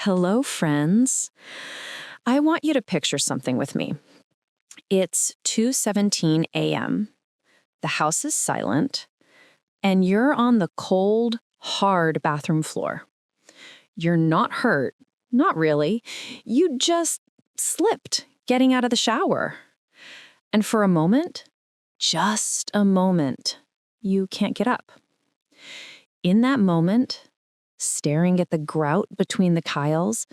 Hello, friends. I want you to picture something with me. It's 2:17 a.m. The house is silent, and you're on the cold, hard bathroom floor. You're not hurt, not really. You just slipped getting out of the shower. And for a moment, just a moment, you can't get up. In that moment, staring at the grout between the tiles,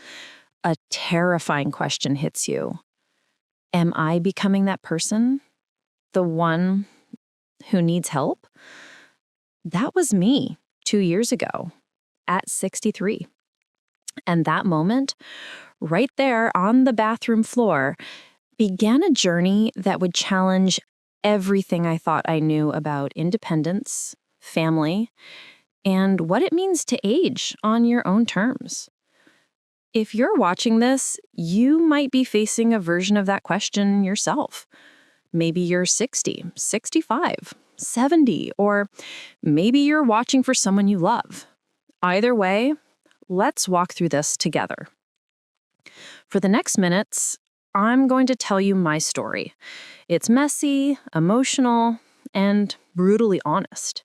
a terrifying question hits you. Am I becoming that person? The one who needs help? That was me 2 years ago at 63. And that moment, right there on the bathroom floor, began a journey that would challenge everything I thought I knew about independence, family, and what it means to age on your own terms. If you're watching this, you might be facing a version of that question yourself. Maybe you're 60, 65, 70, or maybe you're watching for someone you love. Either way, let's walk through this together. For the next minutes, I'm going to tell you my story. It's messy, emotional, and brutally honest.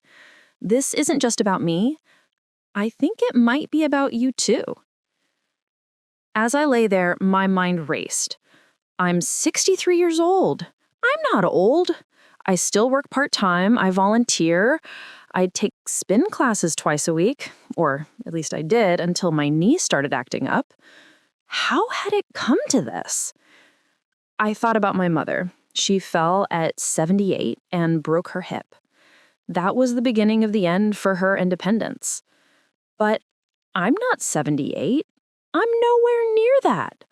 This isn't just about me. I think it might be about you too. As I lay there, my mind raced. I'm 63 years old. I'm not old. I still work part-time. I volunteer. I take spin classes twice a week, or at least I did until my knee started acting up. How had it come to this? I thought about my mother. She fell at 78 and broke her hip. That was the beginning of the end for her independence. But I'm not 78. I'm nowhere near that.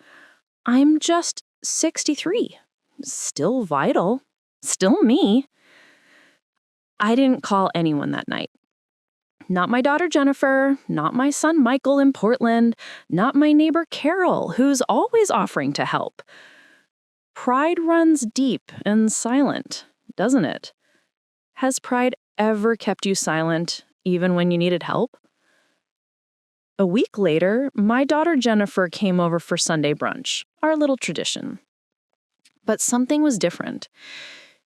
I'm just 63. Still vital. Still me. I didn't call anyone that night. Not my daughter Jennifer, not my son Michael in Portland, not my neighbor Carol, who's always offering to help. Pride runs deep and silent, doesn't it? Has pride ever kept you silent, even when you needed help? A week later, my daughter Jennifer came over for Sunday brunch, our little tradition. But something was different.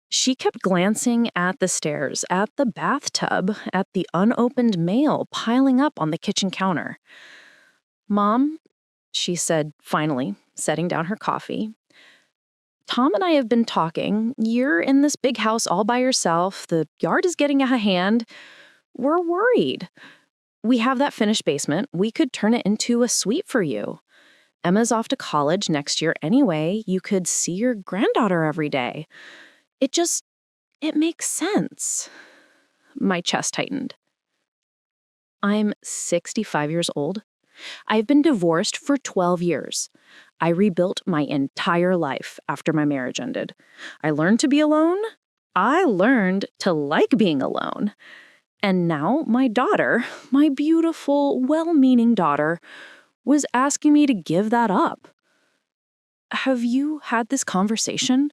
She kept glancing at the stairs, at the bathtub, at the unopened mail piling up on the kitchen counter. "Mom," she said finally, setting down her coffee, "Tom and I have been talking. You're in this big house all by yourself. The yard is getting out of hand. We're worried. We have that finished basement. We could turn it into a suite for you. Emma's off to college next year anyway. You could see your granddaughter every day. It makes sense." My chest tightened. I'm 65 years old. I've been divorced for 12 years. I rebuilt my entire life after my marriage ended. I learned to be alone. I learned to like being alone. And now my daughter, my beautiful, well-meaning daughter, was asking me to give that up. Have you had this conversation?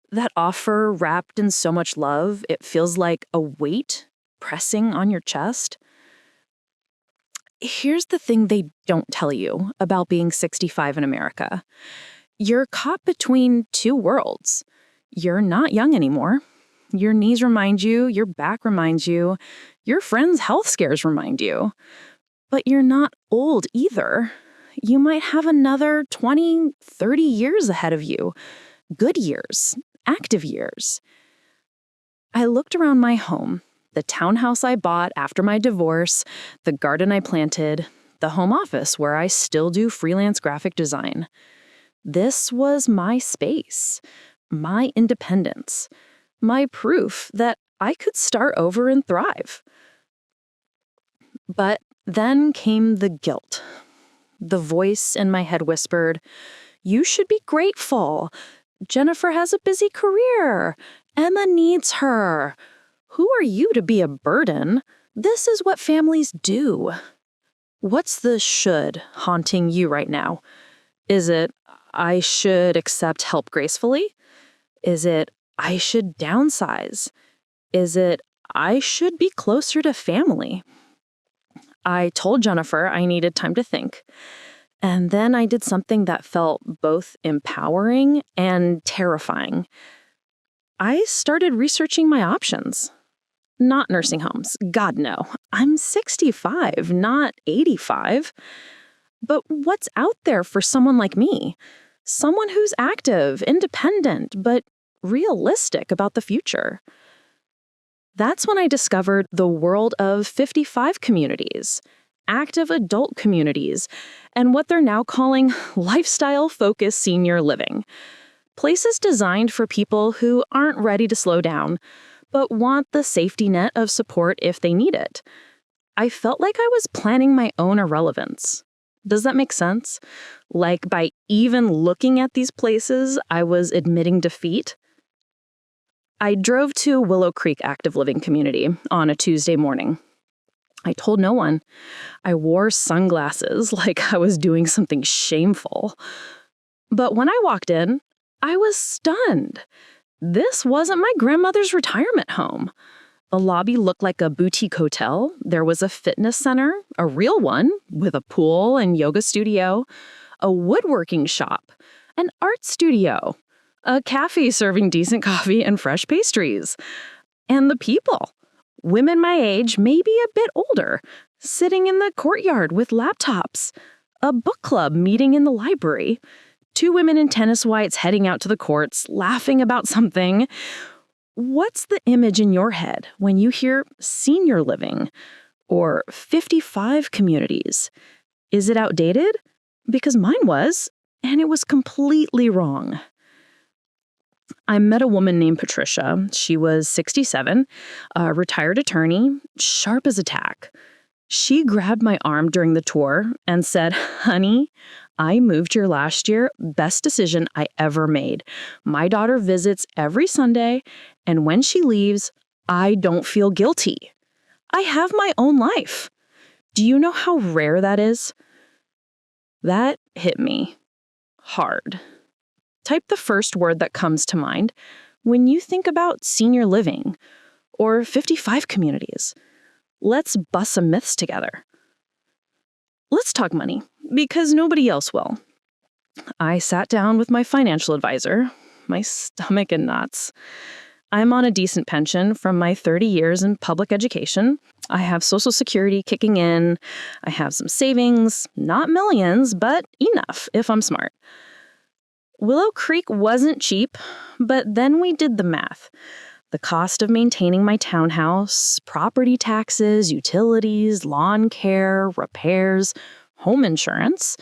That offer wrapped in so much love, it feels like a weight pressing on your chest? Here's the thing they don't tell you about being 65 in America. You're caught between two worlds. You're not young anymore. Your knees remind you, your back reminds you, your friends' health scares remind you. But you're not old either. You might have another 20, 30 years ahead of you. Good years, active years. I looked around my home, the townhouse I bought after my divorce, the garden I planted, the home office where I still do freelance graphic design. This was my space, my independence, my proof that I could start over and thrive. But then came the guilt. The voice in my head whispered, "You should be grateful. Jennifer has a busy career. Emma needs her. Who are you to be a burden? This is what families do." What's the should haunting you right now? Is it, I should accept help gracefully? Is it, I should downsize? Is it, I should be closer to family? I told Jennifer I needed time to think. And then I did something that felt both empowering and terrifying. I started researching my options. Not nursing homes. God, no. I'm 65, not 85. But what's out there for someone like me? Someone who's active, independent, but realistic about the future. That's when I discovered the world of 55 communities, active adult communities, and what they're now calling lifestyle-focused senior living. Places designed for people who aren't ready to slow down, but want the safety net of support if they need it. I felt like I was planning my own irrelevance. Does that make sense? Like by even looking at these places, I was admitting defeat? I drove to Willow Creek Active Living Community on a Tuesday morning. I told no one. I wore sunglasses like I was doing something shameful. But when I walked in, I was stunned. This wasn't my grandmother's retirement home. The lobby looked like a boutique hotel. There was a fitness center, a real one, with a pool and yoga studio, a woodworking shop, an art studio, a cafe serving decent coffee and fresh pastries. And the people. Women my age, maybe a bit older, sitting in the courtyard with laptops, a book club meeting in the library, 2 women in tennis whites heading out to the courts, laughing about something. What's the image in your head when you hear senior living or 55 communities? Is it outdated? Because mine was, and it was completely wrong. I met a woman named Patricia. She was 67, a retired attorney, sharp as a tack. She grabbed my arm during the tour and said, "Honey, I moved here last year. Best decision I ever made. My daughter visits every Sunday, and when she leaves, I don't feel guilty. I have my own life." Do you know how rare that is? That hit me hard. Type the first word that comes to mind when you think about senior living or 55 communities. Let's bust some myths together. Let's talk money, because nobody else will. I sat down with my financial advisor, my stomach in knots. I'm on a decent pension from my 30 years in public education. I have Social Security kicking in. I have some savings, not millions, but enough if I'm smart. Willow Creek wasn't cheap, but then we did the math. The cost of maintaining my townhouse, property taxes, utilities, lawn care, repairs, home insurance,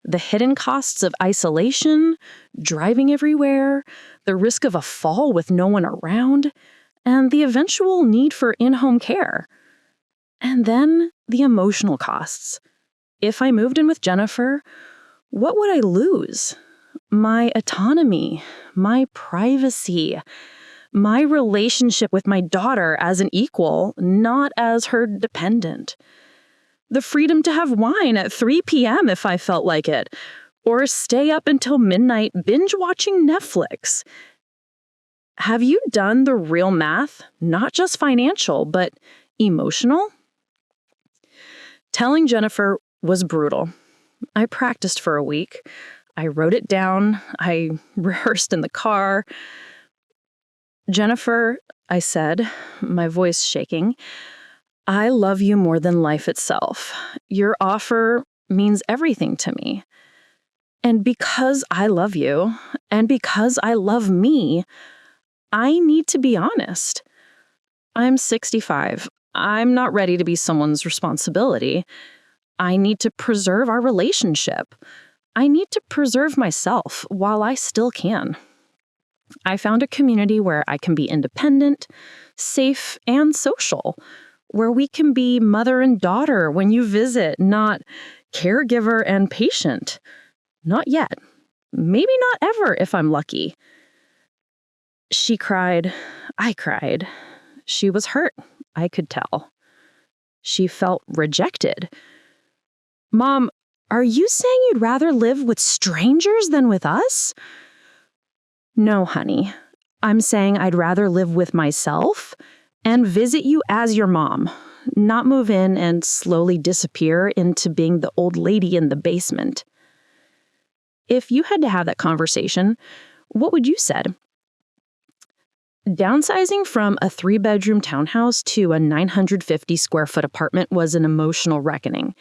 the hidden costs of isolation, driving everywhere, the risk of a fall with no one around, and the eventual need for in-home care. And then the emotional costs. If I moved in with Jennifer, what would I lose? My autonomy, my privacy, my relationship with my daughter as an equal, not as her dependent. The freedom to have wine at 3 p.m. if I felt like it, or stay up until midnight binge-watching Netflix. Have you done the real math, not just financial, but emotional? Telling Jennifer was brutal. I practiced for a week. I wrote it down. I rehearsed in the car. "Jennifer," I said, my voice shaking, "I love you more than life itself. Your offer means everything to me. And because I love you, and because I love me, I need to be honest. I'm 65. I'm not ready to be someone's responsibility. I need to preserve our relationship. I need to preserve myself while I still can. I found a community where I can be independent, safe, and social, where we can be mother and daughter when you visit, not caregiver and patient. Not yet. Maybe not ever if I'm lucky." She cried. I cried. She was hurt, I could tell. She felt rejected. "Mom, are you saying you'd rather live with strangers than with us?" "No, honey. I'm saying I'd rather live with myself and visit you as your mom, not move in and slowly disappear into being the old lady in the basement." if you had to have that conversation, what would you said? Downsizing from a 3-bedroom townhouse to a 950 square foot apartment was an emotional reckoning.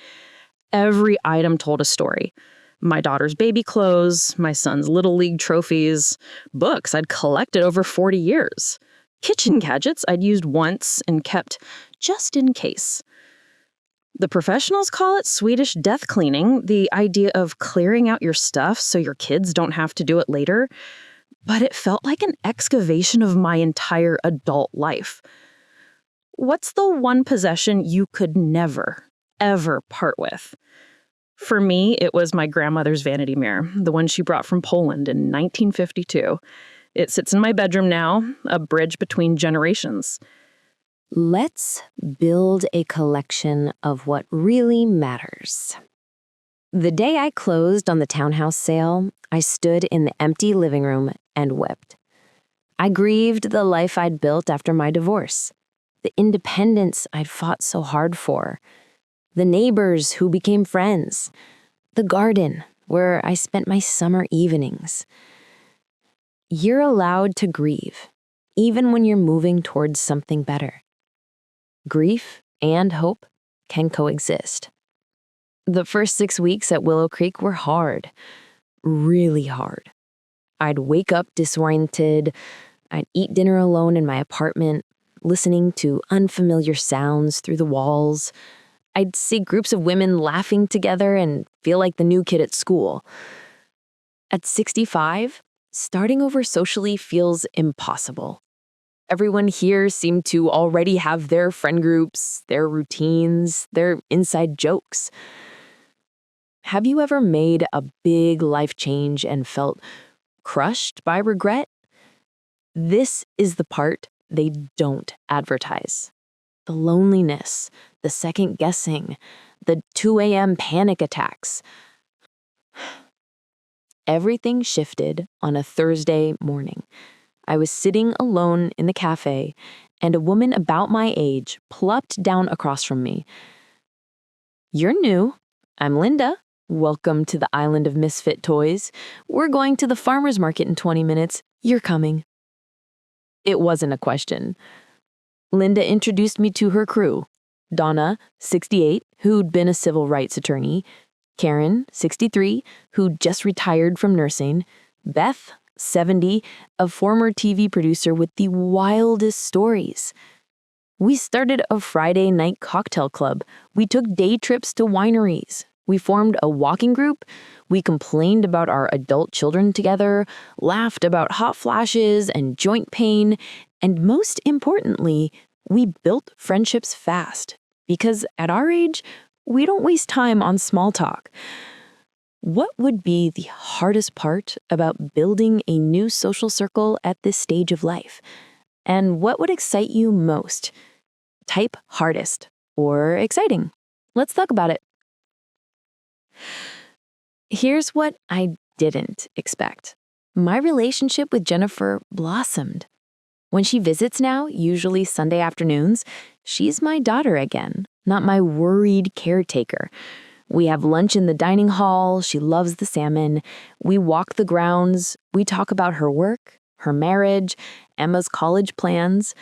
Every item told a story. My daughter's baby clothes, my son's Little League trophies, books I'd collected over 40 years, kitchen gadgets I'd used once and kept just in case. The professionals call it Swedish death cleaning, the idea of clearing out your stuff so your kids don't have to do it later. But it felt like an excavation of my entire adult life. What's the one possession you could never, ever part with? For me, it was my grandmother's vanity mirror, the one she brought from Poland in 1952. It sits in my bedroom now, a bridge between generations. Let's build a collection of what really matters. The day I closed on the townhouse sale, I stood in the empty living room and wept. I grieved the life I'd built after my divorce, the independence I'd fought so hard for, the neighbors who became friends, the garden where I spent my summer evenings. You're allowed to grieve, even when you're moving towards something better. Grief and hope can coexist. The first 6 weeks at Willow Creek were hard, really hard. I'd wake up disoriented, I'd eat dinner alone in my apartment, listening to unfamiliar sounds through the walls. I'd see groups of women laughing together and feel like the new kid at school. At 65, starting over socially feels impossible. Everyone here seemed to already have their friend groups, their routines, their inside jokes. Have you ever made a big life change and felt crushed by regret? This is the part they don't advertise. The loneliness, the second guessing, the 2 a.m. panic attacks. Everything shifted on a Thursday morning. I was sitting alone in the cafe, and a woman about my age plopped down across from me. "You're new. I'm Linda. Welcome to the island of misfit toys. We're going to the farmer's market in 20 minutes. You're coming." It wasn't a question. Linda introduced me to her crew. Donna, 68, who'd been a civil rights attorney. Karen, 63, who'd just retired from nursing. Beth, 70, a former TV producer with the wildest stories. We started a Friday night cocktail club. We took day trips to wineries. We formed a walking group. We complained about our adult children together, laughed about hot flashes and joint pain, and most importantly, we built friendships fast because at our age, we don't waste time on small talk. What would be the hardest part about building a new social circle at this stage of life? And what would excite you most? Type hardest or exciting. Let's talk about it. Here's what I didn't expect. My relationship with Jennifer blossomed. When she visits now, usually Sunday afternoons, she's my daughter again, not my worried caretaker. We have lunch in the dining hall. She loves the salmon. We walk the grounds. We talk about her work, her marriage, Emma's college plans.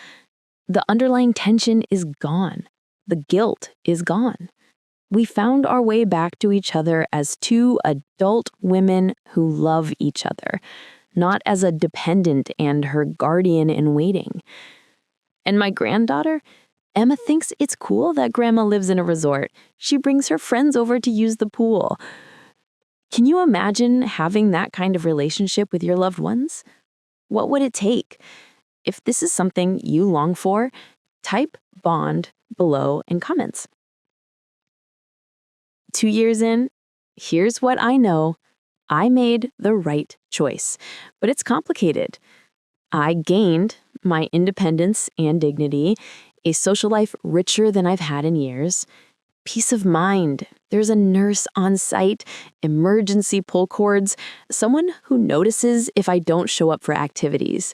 The underlying tension is gone. The guilt is gone. We found our way back to each other as two adult women who love each other, not as a dependent and her guardian in waiting. And my granddaughter, Emma, thinks it's cool that Grandma lives in a resort. She brings her friends over to use the pool. Can you imagine having that kind of relationship with your loved ones? What would it take? If this is something you long for, type bond below in comments. 2 years in, here's what I know. I made the right choice, but it's complicated. I gained my independence and dignity, a social life richer than I've had in years, peace of mind. There's a nurse on site, emergency pull cords, someone who notices if I don't show up for activities,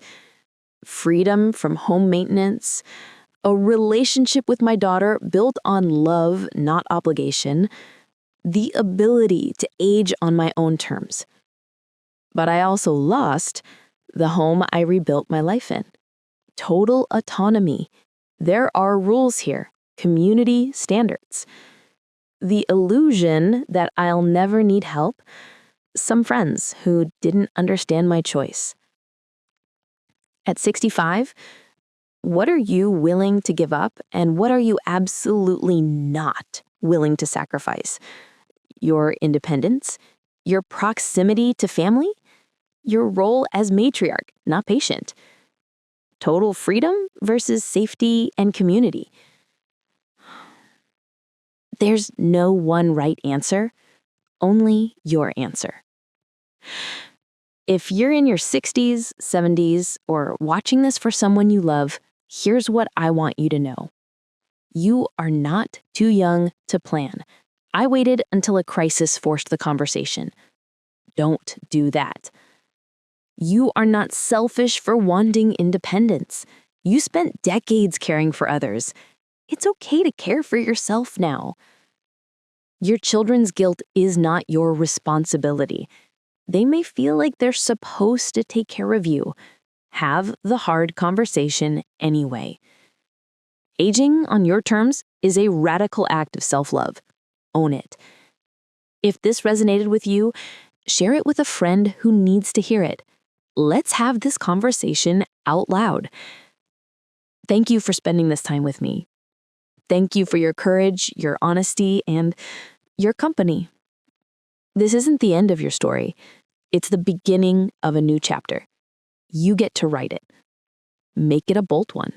freedom from home maintenance, a relationship with my daughter built on love, not obligation, the ability to age on my own terms. But I also lost the home I rebuilt my life in. Total autonomy. There are rules here, community standards. The illusion that I'll never need help, some friends who didn't understand my choice. At 65, what are you willing to give up and what are you absolutely not willing to sacrifice? Your independence? Your proximity to family? Your role as matriarch, not patient? Total freedom versus safety and community? There's no one right answer, only your answer. If you're in your 60s, 70s, or watching this for someone you love, here's what I want you to know. You are not too young to plan. I waited until a crisis forced the conversation. Don't do that. You are not selfish for wanting independence. You spent decades caring for others. It's okay to care for yourself now. Your children's guilt is not your responsibility. They may feel like they're supposed to take care of you. Have the hard conversation anyway. Aging on your terms is a radical act of self-love. Own it. If this resonated with you, share it with a friend who needs to hear it. Let's have this conversation out loud. Thank you for spending this time with me. Thank you for your courage, your honesty, and your company. This isn't the end of your story. It's the beginning of a new chapter. You get to write it. Make it a bold one.